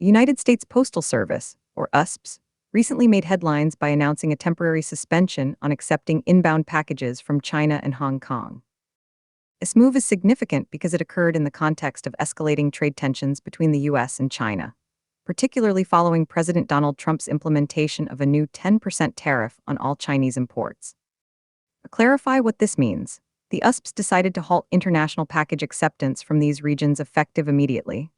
The United States Postal Service, or USPS, recently made headlines by announcing a temporary suspension on accepting inbound packages from China and Hong Kong. This move is significant because it occurred in the context of escalating trade tensions between the US and China, particularly following President Donald Trump's implementation of a new 10% tariff on all Chinese imports. To clarify what this means, the USPS decided to halt international package acceptance from these regions effective immediately,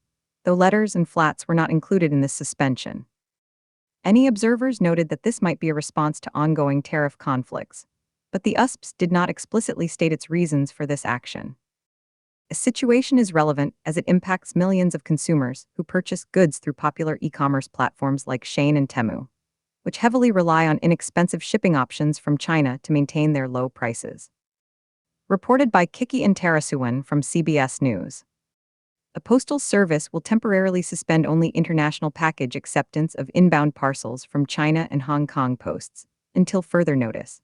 though letters and flats were not included in this suspension. Any observers noted that this might be a response to ongoing tariff conflicts, but the USPS did not explicitly state its reasons for this action. The situation is relevant as it impacts millions of consumers who purchase goods through popular e-commerce platforms like Shein and Temu, which heavily rely on inexpensive shipping options from China to maintain their low prices. Reported by Kiki and Tarasuan from CBS News. The Postal Service will temporarily suspend only international package acceptance of inbound parcels from China and Hong Kong posts until further notice,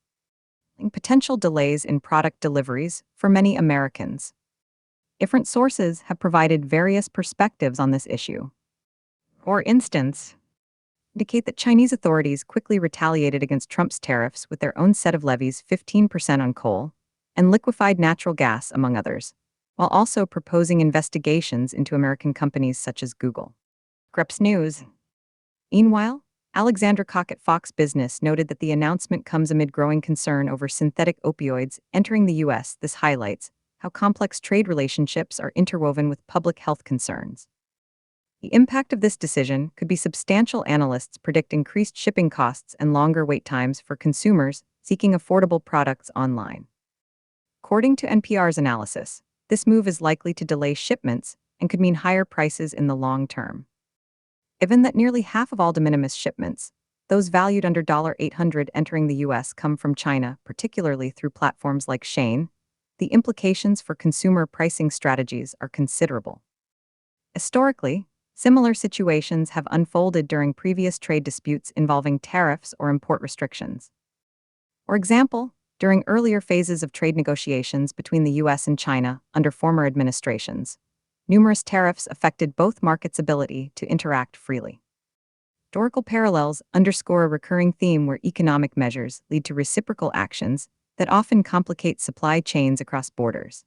potential delays in product deliveries for many Americans. Different sources have provided various perspectives on this issue. For instance, indicate that Chinese authorities quickly retaliated against Trump's tariffs with their own set of levies 15% on coal and liquefied natural gas, among others, while also proposing investigations into American companies such as Google. Greps News. Meanwhile, Alexandra Koch at Fox Business noted that the announcement comes amid growing concern over synthetic opioids entering the U.S. This highlights how complex trade relationships are interwoven with public health concerns. The impact of this decision could be substantial. Analysts predict increased shipping costs and longer wait times for consumers seeking affordable products online. According to NPR's analysis, this move is likely to delay shipments and could mean higher prices in the long term. Given that nearly half of all de minimis shipments, those valued under $800 entering the U.S. come from China, particularly through platforms like Shein, the implications for consumer pricing strategies are considerable. Historically, similar situations have unfolded during previous trade disputes involving tariffs or import restrictions. For example, during earlier phases of trade negotiations between the U.S. and China under former administrations, numerous tariffs affected both markets' ability to interact freely. Historical parallels underscore a recurring theme where economic measures lead to reciprocal actions that often complicate supply chains across borders.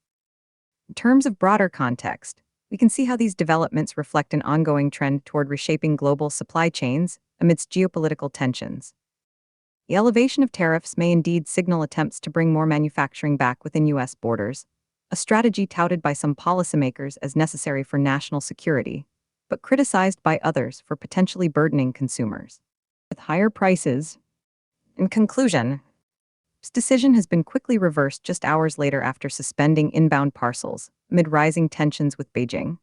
In terms of broader context, we can see how these developments reflect an ongoing trend toward reshaping global supply chains amidst geopolitical tensions. The elevation of tariffs may indeed signal attempts to bring more manufacturing back within U.S. borders, a strategy touted by some policymakers as necessary for national security, but criticized by others for potentially burdening consumers with higher prices. In conclusion, this decision has been quickly reversed just hours later after suspending inbound parcels amid rising tensions with Beijing,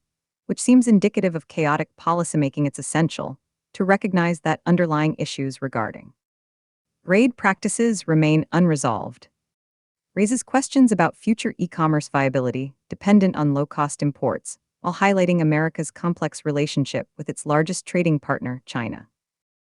which seems indicative of chaotic policymaking. It's essential to recognize that underlying issues regarding trade practices remain unresolved, raises questions about future e-commerce viability dependent on low-cost imports, while highlighting America's complex relationship with its largest trading partner, China.